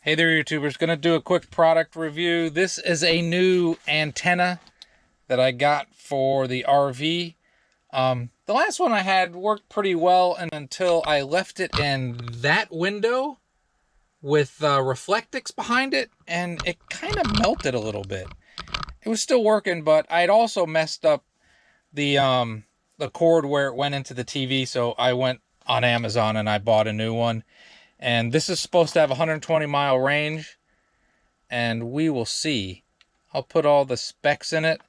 Hey there, YouTubers. Gonna do a quick product review. This is a new antenna that I got for the RV. The last one I had worked pretty well and until I left it in that window with Reflectix behind it, and it kind of melted a little bit. It was still working, but I'd also messed up the cord where it went into the TV, so I went on Amazon and I bought a new one. And this is supposed to have a 120-mile range, and we will see. I'll put all the specs in it,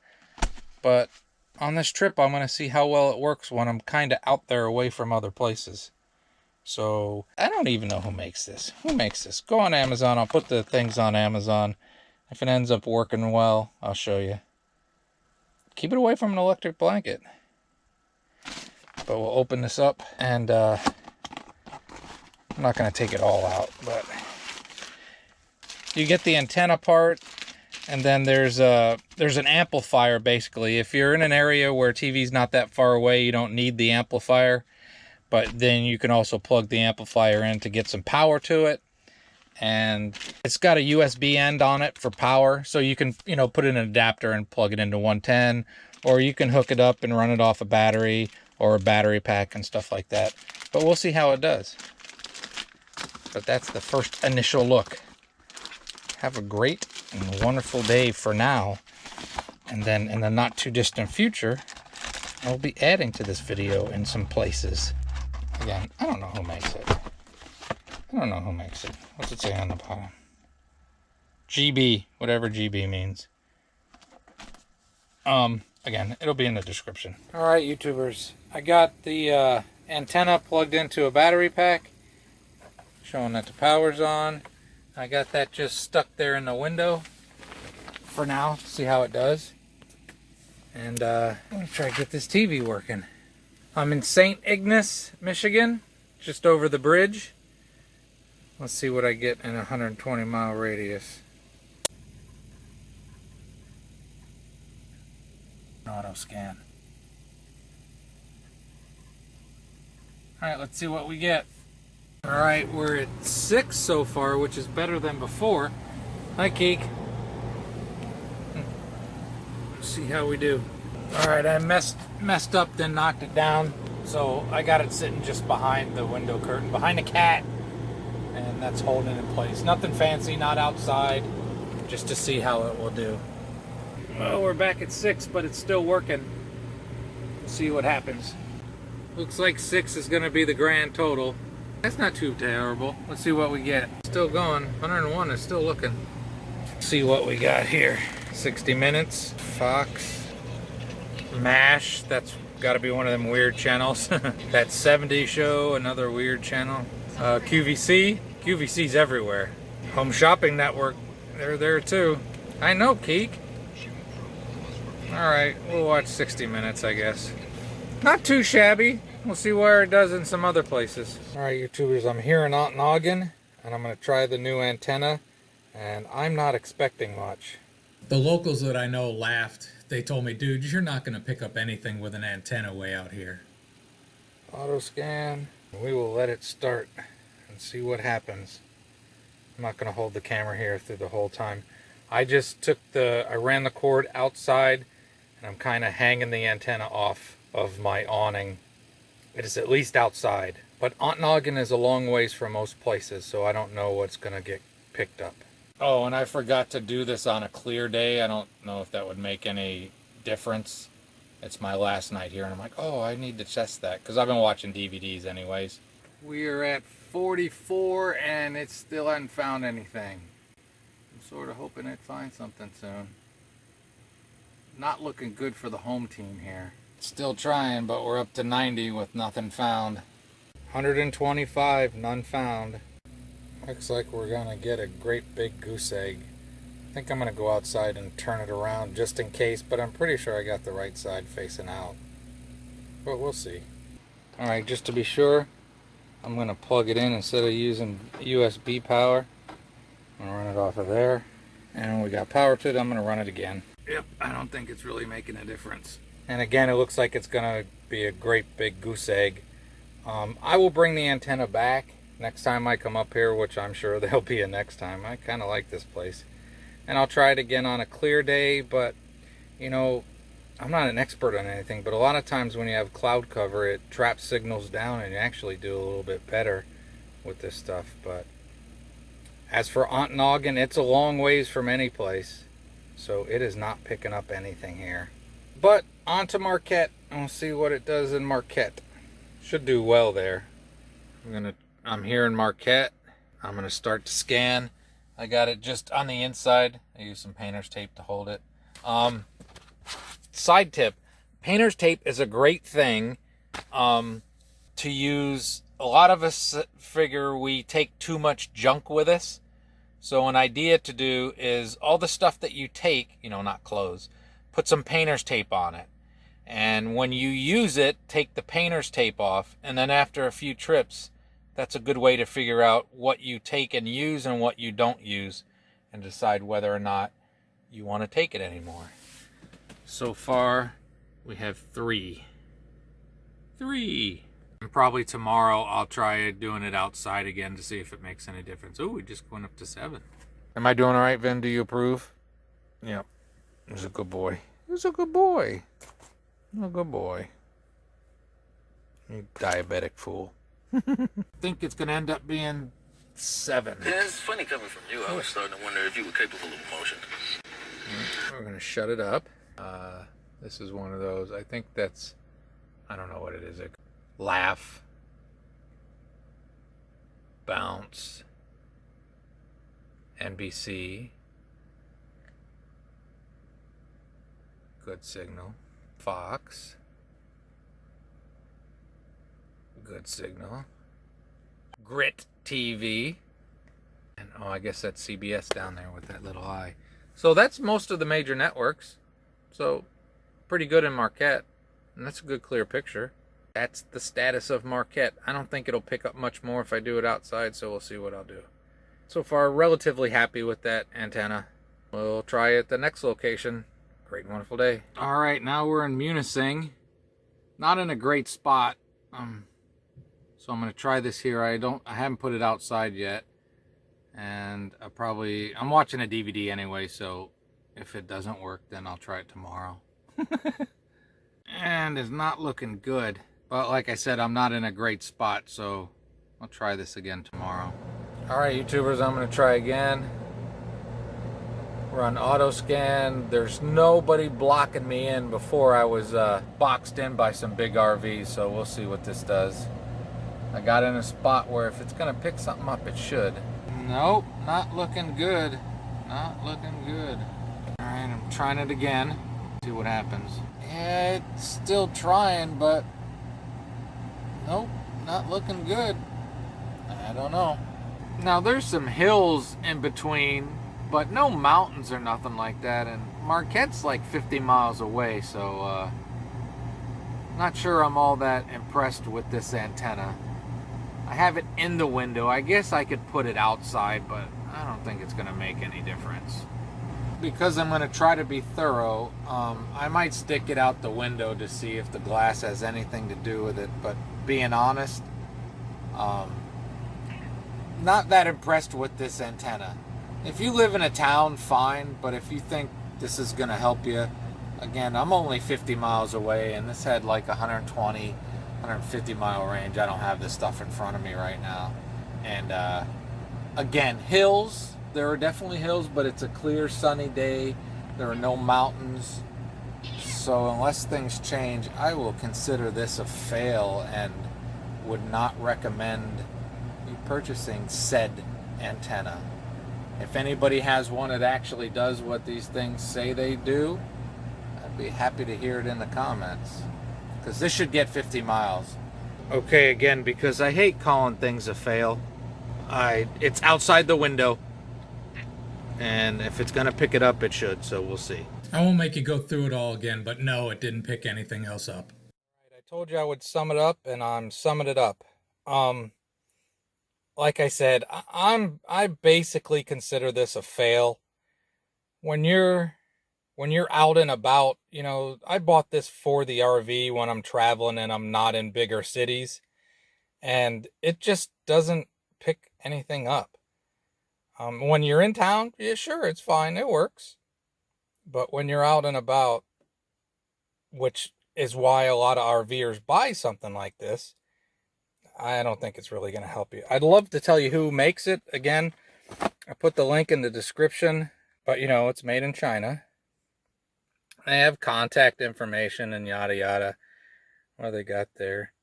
but on this trip I'm going to see how well it works when I'm kind of out there away from other places. So I don't even know who makes this. Who makes this? Go on Amazon. I'll put the things on Amazon. If it ends up working well, I'll show you. Keep it away from an electric blanket. But we'll open this up, and I'm not going to take it all out, but you get the antenna part, and then there's an amplifier basically. If you're in an area where TV's not that far away, you don't need the amplifier, but then you can also plug the amplifier in to get some power to it. And it's got a USB end on it for power, so you can, put in an adapter and plug it into 110, or you can hook it up and run it off a battery or a battery pack and stuff like that. But we'll see how it does. But that's the first initial look. Have a great and wonderful day for now. And then in the not too distant future, I'll be adding to this video in some places. Again, I don't know who makes it. What's it say on the bottom? GB, whatever GB means. Again, it'll be in the description. All right, YouTubers. I got the antenna plugged into a battery pack, showing that the power's on. I got that just stuck there in the window for now. See how it does. And I'm gonna try to get this TV working. I'm in St. Ignace, Michigan, just over the bridge. Let's see what I get in a 120-mile radius. Auto scan. All right, let's see what we get. All right, we're at 6 so far, which is better than before. Hi, Keek. Let's see how we do. All right, I messed up, then knocked it down. So I got it sitting just behind the window curtain, behind the cat, and that's holding it in place. Nothing fancy, not outside, just to see how it will do. Well, we're back at 6, but it's still working. We'll see what happens. Looks like 6 is going to be the grand total. That's not too terrible. Let's see what we get. Still going. 101 is still looking. Let's see what we got here. 60 Minutes. Fox. MASH. That's got to be one of them weird channels. That 70 Show. Another weird channel. QVC. QVC's everywhere. Home Shopping Network. They're there too. I know, Keek. Alright. We'll watch 60 Minutes, I guess. Not too shabby. We'll see where it does in some other places. Alright, YouTubers, I'm here in Ontonagon, and I'm going to try the new antenna, and I'm not expecting much. The locals that I know laughed. They told me, dude, you're not going to pick up anything with an antenna way out here. Auto scan. We will let it start and see what happens. I'm not going to hold the camera here through the whole time. I just I ran the cord outside, and I'm kind of hanging the antenna off of my awning. It is at least outside, but Ontonagon is a long ways from most places, so I don't know what's going to get picked up. Oh, and I forgot to do this on a clear day. I don't know if that would make any difference. It's my last night here, and I'm like, oh, I need to test that, because I've been watching DVDs anyways. We are at 44, and it still hasn't found anything. I'm sort of hoping it finds something soon. Not looking good for the home team here. Still trying, but we're up to 90 with nothing found. 125, none found. Looks like we're gonna get a great big goose egg. I think I'm gonna go outside and turn it around just in case, but I'm pretty sure I got the right side facing out. But we'll see. Alright, just to be sure, I'm gonna plug it in instead of using USB power. I'm gonna run it off of there. And when we got power to it, I'm gonna run it again. Yep, I don't think it's really making a difference. And again, it looks like it's going to be a great big goose egg. I will bring the antenna back Next time I come up here, which I'm sure there'll be a next time, I kind of like this place. And I'll try it again on a clear day, but, you know, I'm not an expert on anything, but a lot of times when you have cloud cover, it traps signals down and you actually do a little bit better with this stuff. But as for Ontnoggin, it's a long ways from any place, so it is not picking up anything here. But on to Marquette. We'll see what it does in Marquette. Should do well there. I'm here in Marquette. I'm gonna start to scan. I got it just on the inside. I used some painter's tape to hold it. Side tip, painter's tape is a great thing to use. A lot of us figure we take too much junk with us. So an idea to do is all the stuff that you take, you know, not clothes, put some painter's tape on it. And when you use it, take the painter's tape off. And then after a few trips, that's a good way to figure out what you take and use and what you don't use and decide whether or not you want to take it anymore. So far, we have 3. 3. And probably tomorrow I'll try doing it outside again to see if it makes any difference. Oh, we just went up to 7. Am I doing all right, Vin? Do you approve? Yep. He's a good boy. He's a good boy. A good boy. You diabetic fool. Think it's going to end up being 7. Yeah, it's funny coming from you. I was starting to wonder if you were capable of emotion. We're going to shut it up. This is one of those. I think that's, I don't know what it is. Laugh. Bounce. NBC. Good signal. Fox. Good signal. Grit TV. And oh, I guess that's CBS down there with that little eye. So that's most of the major networks. So pretty good in Marquette. And that's a good clear picture. That's the status of Marquette. I don't think it'll pick up much more if I do it outside, so we'll see what I'll do. So far, relatively happy with that antenna. We'll try it at the next location. Great and wonderful day. All right, now we're in Munising. Not in a great spot. So I'm going to try this here. I haven't put it outside yet. And I'm watching a DVD anyway, so if it doesn't work, then I'll try it tomorrow. And it's not looking good. But like I said, I'm not in a great spot, so I'll try this again tomorrow. All right, YouTubers, I'm going to try again. We're on auto scan. There's nobody blocking me in before I was boxed in by some big RVs, so we'll see what this does. I got in a spot where if it's going to pick something up, it should. Nope, not looking good. Not looking good. All right, I'm trying it again. See what happens. Yeah, it's still trying, but nope, not looking good. I don't know. Now, there's some hills in between, but no mountains or nothing like that. And Marquette's like 50 miles away, so not sure I'm all that impressed with this antenna. I have it in the window. I guess I could put it outside, but I don't think it's going to make any difference. Because I'm going to try to be thorough, I might stick it out the window to see if the glass has anything to do with it. But being honest, not that impressed with this antenna. If you live in a town, fine. But if you think this is going to help you, again, I'm only 50 miles away, and this had like 120, 150 mile range. I don't have this stuff in front of me right now. And again, hills. There are definitely hills, but it's a clear, sunny day. There are no mountains. So unless things change, I will consider this a fail and would not recommend you purchasing said antenna. If anybody has one that actually does what these things say they do, I'd be happy to hear it in the comments. Because this should get 50 miles. Okay, again, because I hate calling things a fail. It's outside the window. And if it's going to pick it up, it should, so we'll see. I won't make you go through it all again, but no, it didn't pick anything else up. I told you I would sum it up, and I'm summing it up. Like I said, I basically consider this a fail. When you're out and about, you know, I bought this for the RV when I'm traveling and I'm not in bigger cities, and it just doesn't pick anything up. When you're in town, yeah, sure, it's fine, it works. But when you're out and about, which is why a lot of RVers buy something like this, I don't think it's really going to help you. I'd love to tell you who makes it. Again, I put the link in the description, but you know, it's made in China. They have contact information and yada yada. What do they got there?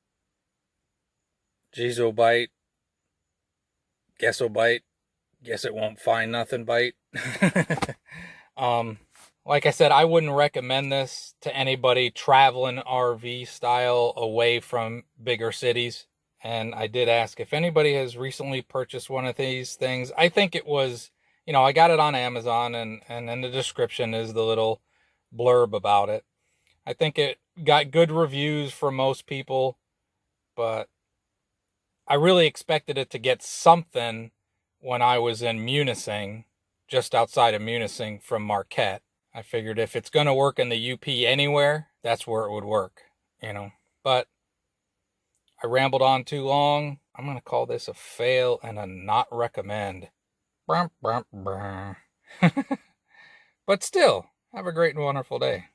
Gesobyte. Gesobyte. Guess it won't find nothing bite. Like I said, I wouldn't recommend this to anybody traveling RV style away from bigger cities. And I did ask if anybody has recently purchased one of these things. I think it was, you know, I got it on Amazon, and in the description is the little blurb about it. I think it got good reviews from most people, but I really expected it to get something when I was in Munising, just outside of Munising from Marquette. I figured if it's going to work in the UP anywhere, that's where it would work, you know. But I rambled on too long. I'm going to call this a fail and a not recommend. But still, have a great and wonderful day.